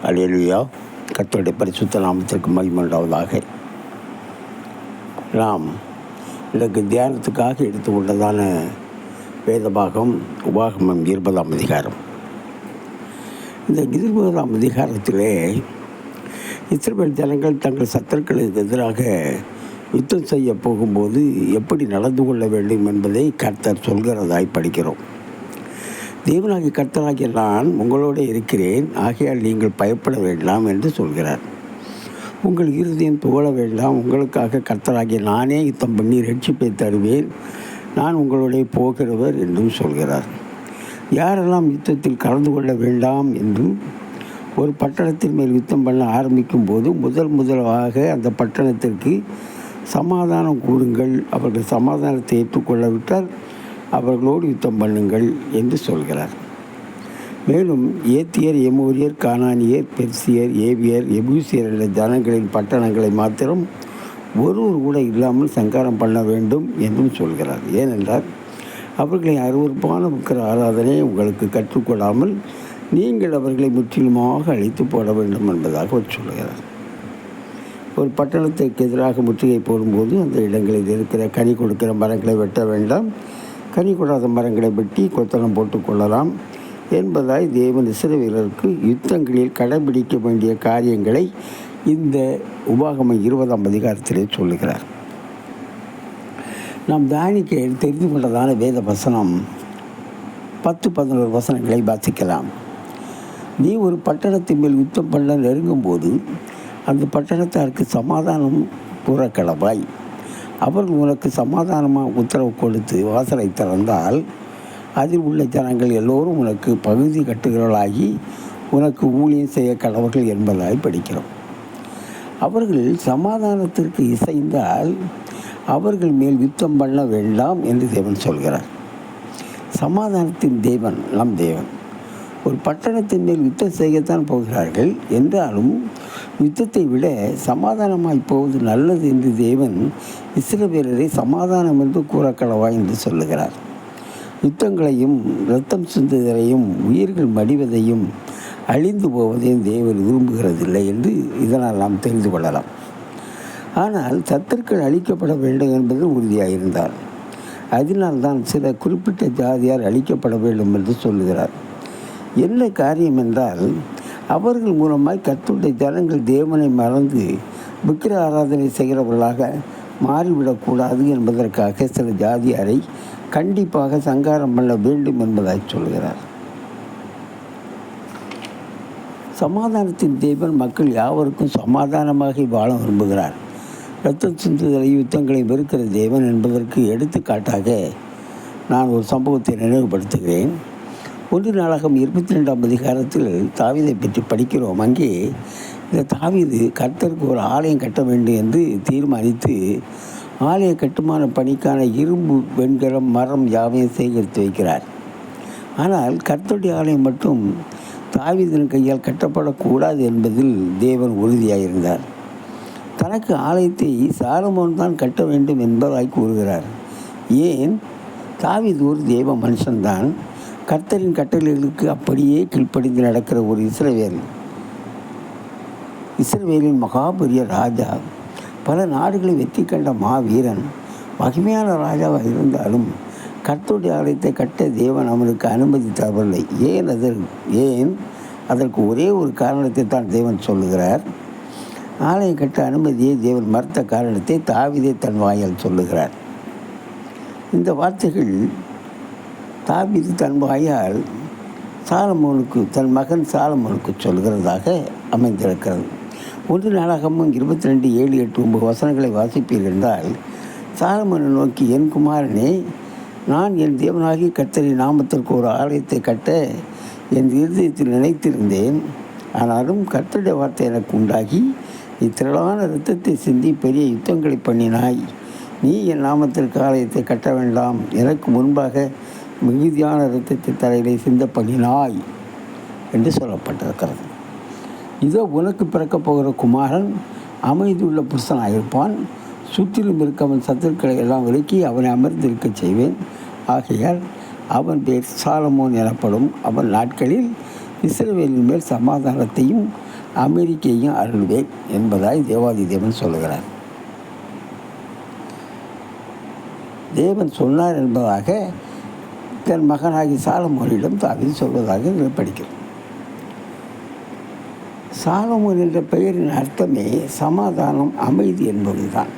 அல்லேலூயா. கர்த்தருடைய பரிசுத்த நாமத்திற்கு மகிமை உண்டாவதாக. நாம் இதற்கு தியானத்துக்காக எடுத்துக்கொண்டதான வேதபாகம் உபாகமம் 20ஆம் அதிகாரம். இந்த 20ஆம் அதிகாரத்திலே இஸ்ரவேல் ஜனங்கள் தங்கள் சத்துருக்களுக்கு எதிராக யுத்தம் செய்ய போகும்போது எப்படி நடந்து கொள்ள வேண்டும் என்பதை கர்த்தர் சொல்கிறதாய் படிக்கிறோம். தேவனாகிய கர்த்தராகிய நான் உங்களோடு இருக்கிறேன், ஆகையால் நீங்கள் பயப்பட வேண்டாம் என்று சொல்கிறார். உங்கள் இருதயம் துவள வேண்டாம், உங்களுக்காக கர்த்தராகிய நானே யுத்தம் பண்ணி ரட்சிப்பை தருவேன், நான் உங்களோட போகிறவர் என்றும் சொல்கிறார். யாரெல்லாம் யுத்தத்தில் கலந்து கொள்ள வேண்டாம் என்றும் ஒரு பட்டணத்தின் மேல் யுத்தம் பண்ண ஆரம்பிக்கும் போது முதலாக அந்த பட்டணத்திற்கு சமாதானம் கூறுங்கள், அவர்கள் சமாதானத்தை ஏற்றுக்கொள்ளவிட்டால் அவர்களோடு யுத்தம் பண்ணுங்கள் என்று சொல்கிறார். மேலும் ஏத்தியர், எமோரியர், கானானியர், பெர்சியர், ஏவியர், எபூசியர் என்ற ஜனங்களின் பட்டணங்களை மாத்திரம் ஒருவர் கூட இல்லாமல் சங்காரம் பண்ண வேண்டும் என்றும் சொல்கிறார். ஏனென்றால் அவர்களை அருவருப்பான விக்கிர ஆராதனை உங்களுக்கு கற்றுக்கொள்ளாமல் நீங்கள் அவர்களை முற்றிலுமாக அழித்து போட வேண்டும் என்பதாக அவர் சொல்கிறார். ஒரு பட்டணத்திற்கு எதிராக முற்றுகை போடும்போது அந்த இடங்களில் இருக்கிற கனி கொடுக்கிற மரங்களை வெட்ட வேண்டாம், கனி கொடாத மரங்களை வெட்டி கொத்தனம் போட்டுக்கொள்ளலாம் என்பதாய் தேவன் இஸ்ரவேலருக்கு யுத்தங்களில் கடைபிடிக்க வேண்டிய காரியங்களை இந்த உபாகமம் 20ஆம் அதிகாரத்திலே சொல்லுகிறார். நாம் தியானிக்க தெரிந்து கொண்டதான வேத வசனம் 10-11 வசனங்களை வாசிக்கலாம். நீ ஒரு பட்டணத்தின் மேல் யுத்தம் பண்ண நெருங்கும்போது அந்த பட்டணத்தாருக்கு சமாதானம் கூறக்கடவாய். அவர்கள் உனக்கு சமாதானமாக உத்தரவு கொடுத்து வாசலை திறந்தால் அதில் உள்ள ஜனங்கள் எல்லோரும் உனக்கு பகுதி கட்டுகிறவர்களாகி உனக்கு ஊழியம் செய்ய கடவர்கள் என்பதாய் படிக்கிறோம். அவர்கள் சமாதானத்திற்கு இசைந்தால் அவர்கள் மேல் யுத்தம் பண்ண வேண்டாம் என்று தேவன் சொல்கிறார். சமாதானத்தின் தேவன் நம் தேவன். ஒரு பட்டணத்தின் மேல் யுத்தம் செய்யத்தான் போகிறார்கள் என்றாலும் யுத்தத்தை விட சமாதானமாய் போவது நல்லது என்று தேவன் இஸ்ரவேலரை சமாதானம் என்று கூறக்கடவா என்று சொல்லுகிறார். யுத்தங்களையும் இரத்தம் சிந்துதலையும் உயிர்கள் மடிவதையும் அழிந்து போவதையும் தேவன் விரும்புகிறதில்லை என்று இதனால் நாம் தெரிந்து கொள்ளலாம். ஆனால் சத்துருக்கள் அழிக்கப்பட வேண்டும் என்பது உறுதியாயிருந்தார். அதனால்தான் சில குறிப்பிட்ட ஜாதியார் அழிக்கப்பட வேண்டும் என்று சொல்லுகிறார். என்ன காரியம் என்றால் அவர்கள் மூலமாய் கர்த்தருடைய ஜனங்கள் தேவனை மறந்து விக்கிர ஆராதனை செய்கிறவர்களாக மாறிவிடக்கூடாது என்பதற்காக சில ஜாதியாரை கண்டிப்பாக சங்காரம் பண்ண வேண்டும் என்பதாய் சொல்கிறார். சமாதானத்தின் தேவன் மக்கள் யாவருக்கும் சமாதானமாக வாழ விரும்புகிறார். இரத்தம் சிந்துதலை யுத்தங்களை வெறுக்கிற தேவன் என்பதற்கு எடுத்துக்காட்டாக நான் ஒரு சம்பவத்தை நினைவுபடுத்துகிறேன். 1 நாளாகமம் 22ஆம் அதிகாரத்தில் தாவீதை பற்றி படிக்கிறோம். அங்கே இந்த தாவீது கர்த்தருக்கு ஒரு ஆலயம் கட்ட வேண்டும் என்று தீர்மானித்து ஆலய கட்டுமான பணிக்கான இரும்பு, வெண்கலம், மரம் யாவையும் சேகரித்து வைக்கிறார். ஆனால் கர்த்தருடைய ஆலயம் மட்டும் தாவீதின் கையால் கட்டப்படக்கூடாது என்பதில் தேவன் உறுதியாயிருந்தார். தனக்கு ஆலயத்தை சாலமோன் தான் கட்ட வேண்டும் என்பதாய் கூறுகிறார். ஏன்? தாவீது ஒரு தேவ மனுஷன்தான். கர்த்தரின் கட்டளைகளுக்கு அப்படியே கீழ்ப்படிந்து நடக்கிற ஒரு இஸ்ரவேலின் மகாபெரிய ராஜா, பல நாடுகளை வெற்றி கண்ட மாவீரன், மகிமையான ராஜாவாக இருந்தாலும் கர்த்தருடைய ஆலயத்தை கட்ட தேவன் அவனுக்கு அனுமதி தரவில்லை. ஏன் அதற்கு ஒரே ஒரு காரணத்தை தான் தேவன் சொல்லுகிறார். ஆலயம் கட்ட அனுமதியை தேவன் மறுத்த காரணத்தை தாவீதே தன் வாயால் சொல்லுகிறார். இந்த வார்த்தைகள் தாவீது தன் வாயால் தன் மகன் சாலமோனுக்கு சொல்கிறதாக அமைந்திருக்கிறது. 1 நாளாகமம் 22, 7, 8, 9 வசனங்களை வாசிப்பீர்கள் என்றால், சாலமோனை நோக்கி, என் குமாரனே, நான் என் தேவனாகிய கர்த்தரின் நாமத்திற்கு ஒரு ஆலயத்தை கட்ட என் இருதயத்தில் நினைத்திருந்தேன். ஆனாலும் கர்த்தருடைய வார்த்தை எனக்கு உண்டாகி, நீ திரளான இரத்தத்தை சிந்தி பெரிய யுத்தங்களை பண்ணினாய். நீ என் நாமத்திற்கு ஆலயத்தை கட்ட வேண்டாம், எனக்கு முன்பாக மிகுதியான இரத்தத்தை தலையிலே சிந்த பண்ணினாய் என்று சொல்லப்பட்டிருக்கிறது. இதோ உனக்கு பிறக்கப் போகிற குமாரன் அமைதியுள்ள புருஷனாயிருப்பான். சுற்றிலும் இருக்கவன் சத்துருக்களை எல்லாம் விலக்கி அவனை அமர்ந்திருக்க செய்வேன். ஆகையால் அவன் பேர் சாலமோன் எனப்படும். அவன் நாட்களில் இஸ்ரவேலின் மேல் சமாதானத்தையும் அமெரிக்கையும் அருள்வேன் என்பதாய் தேவாதி தேவன் சொல்லுகிறார். தேவன் சொன்னார் என்பதாக தன் மகனாகி சாலமோனிடம் தாவீது சொல்வதாக படிக்கிறோம். சாலமோன் என்ற பெயரின் அர்த்தமே சமாதானம், அமைதி என்பதுதான்.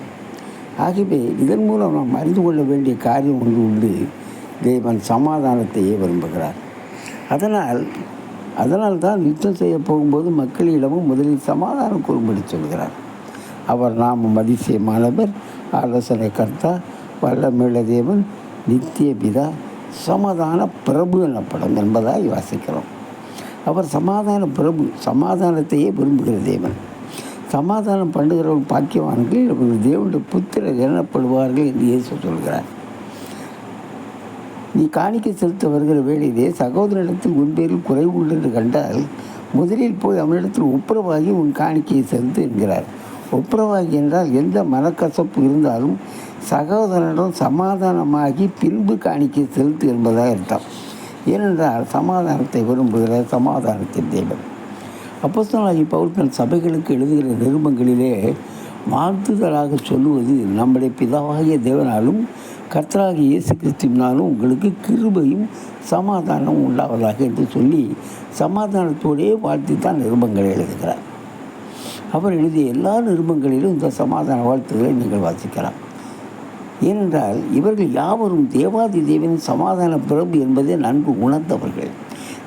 ஆகவே இதன் மூலம் நாம் அறிந்து கொள்ள வேண்டிய காரியம் ஒன்று உண்டு. தேவன் சமாதானத்தையே விரும்புகிறார். அதனால் தான் யுத்தம் செய்ய போகும்போது மக்களிடமும் முதலில் சமாதானம் கூறும்படி சொல்கிறார். அவர் நாமும் அதிசயமானவர், ஆலோசனை கர்த்தா, வல்லமையுள்ள தேவன், நித்திய பிதா, சமாதான பிரபு எனப்படும் என்பதாய் வாசிக்கிறோம். அவர் சமாதான பிரபு, சமாதானத்தையே விரும்புகிற தேவன். சமாதானம் பண்ணுகிறவர்கள் பாக்கியவான்கள், அவர்கள் தேவனுடைய புத்திரர் எண்ணப்படுவார்கள் என்று இயேசு சொல்கிறார். நீ காணிக்கை செலுத்த வருகிற வேளையிலே சகோதரனிடத்தில் உன் பேரில் குறைவு உண்டு என்று கண்டால் முதலில் போய் அவனிடத்தில் ஒப்புரவாகி உன் காணிக்கையை செலுத்து என்கிறார். ஒப்புரவாகி என்றால் எந்த மனக்கசப்பு இருந்தாலும் சகோதரனிடம் சமாதானமாகி பின்பு காணிக்கை செலுத்து என்பதாக அர்த்தம். ஏனென்றால் சமாதானத்தை விரும்புகிற சமாதானத்தின் தேவன். அப்போஸ்தலனாகிய பவுல் தன் சபைகளுக்கு எழுதுகிற நிருபங்களிலே வாழ்த்துதலாக சொல்லுவது, நம்முடைய பிதாவாகிய தேவனாலும் கர்த்தராகிய இயேசு கிறிஸ்துவினாலும் உங்களுக்கு கிருபையும் சமாதானம் உண்டாவதாக என்று சொல்லி சமாதானத்தோடே வாழ்த்தித்தான் நிருபங்களை எழுதுகிறார். அவர் எழுதிய எல்லா நிருபங்களிலும் இந்த சமாதான வாழ்த்துக்களை நீங்கள் வாசிக்கலாம். ஏனென்றால் இவர்கள் யாவரும் தேவாதி தேவனின் சமாதான பிரபு என்பதை நன்கு உணர்ந்தவர்கள்.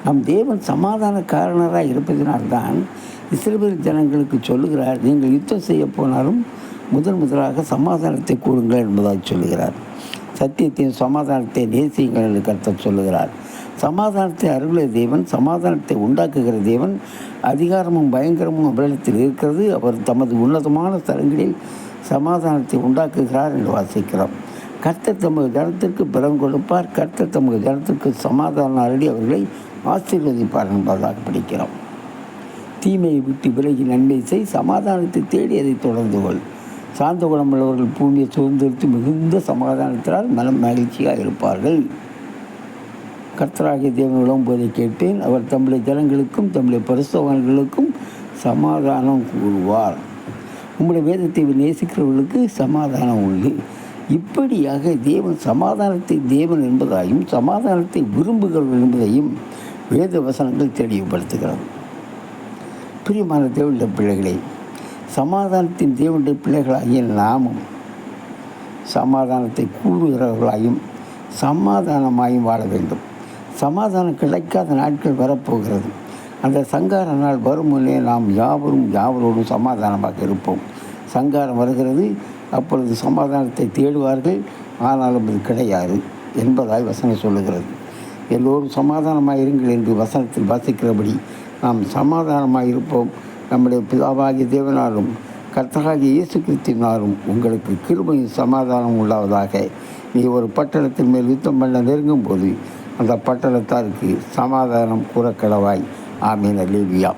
நம் தேவன் சமாதான காரணராக இருப்பதினால்தான் இஸ்ரவேல் ஜனங்களுக்கு சொல்லுகிறார், நீங்கள் யுத்தம் செய்ய போனாலும் முதலாக சமாதானத்தை கூறுங்கள் என்பதாக சொல்லுகிறார். சத்தியத்தின் சமாதானத்தை நேசியுங்கள் என்று கர்த்தர் சொல்லுகிறார். சமாதானத்தை அருளிய தேவன், சமாதானத்தை உண்டாக்குகிற தேவன். அதிகாரமும் பயங்கரமும் அவரிடத்தில் இருக்கிறது. அவர் தமது உன்னதமான ஸ்தலங்களில் சமாதானத்தை உண்டாக்குகிறார் என்று வாசிக்கிறோம். கர்த்தர் தமது ஜனத்திற்கு பலம் கொடுப்பார். கர்த்தர் தமது ஜனத்திற்கு சமாதானம் அருளி அவர்களை ஆசீர்வதிப்பார் என்பதாக படிக்கிறோம். தீமையை விட்டு விலகி நன்மை செய், சமாதானத்தை தேடி அதை தொடர்ந்து கொள். சாந்த குணமுள்ளவர்கள் பூமியை சுதந்திரித்து மிகுந்த சமாதானத்தினால் மனம் மகிழ்ச்சியாக இருப்பார்கள். கர்த்தராகிய தேவன் விளம்புவதை கேட்டேன். அவர் தம்முடைய ஜனங்களுக்கும் தம்முடைய பரிசுத்தவான்களுக்கும் சமாதானம் கூறுவார். உங்களுடைய வேதத்தை நேசிக்கிறவர்களுக்கு சமாதானம் உண்டு. இப்படியாக தேவன் சமாதானத்தை தேவன் என்பதாயும் சமாதானத்தை விரும்புகிறவர்கள் என்பதையும் வேத வசனங்கள் தெளிவுபடுத்துகிறது. பிரியமான தேவனுடைய பிள்ளைகளே, சமாதானத்தின் தேவனுடைய பிள்ளைகளாகிய நாமும் சமாதானத்தை கூறுகிறவர்களாயும் சமாதானமாயும் வாழ வேண்டும். சமாதானம் கிடைக்காத நாட்கள் வரப்போகிறது. அந்த சங்கார நாள் வரும் முன்னே நாம் யாவரோடும் சமாதானமாக இருப்போம். சங்காரம் வருகிறது, அப்பொழுது சமாதானத்தை தேடுவார்கள், ஆனாலும் அது கிடையாது என்பதாய் வசனம் சொல்லுகிறது. எல்லோரும் சமாதானமாக இருங்கள் என்று வசனத்தில் வாசிக்கிறபடி நாம் சமாதானமாக இருப்போம். நம்முடைய பிதாவாகிய தேவனாலும் கர்த்தராகிய இயேசு கிறிஸ்துவினாலும் உங்களுக்கு கிருபையும் சமாதானம் உண்டாவதாக. நீ ஒரு பட்டணத்தின் மேல் யுத்தம் பண்ண நெருங்கும் போது அந்த பட்டணத்தாருக்கு சமாதானம் கூறக்கடவாய். ஆமீன். அல்லேலூயா.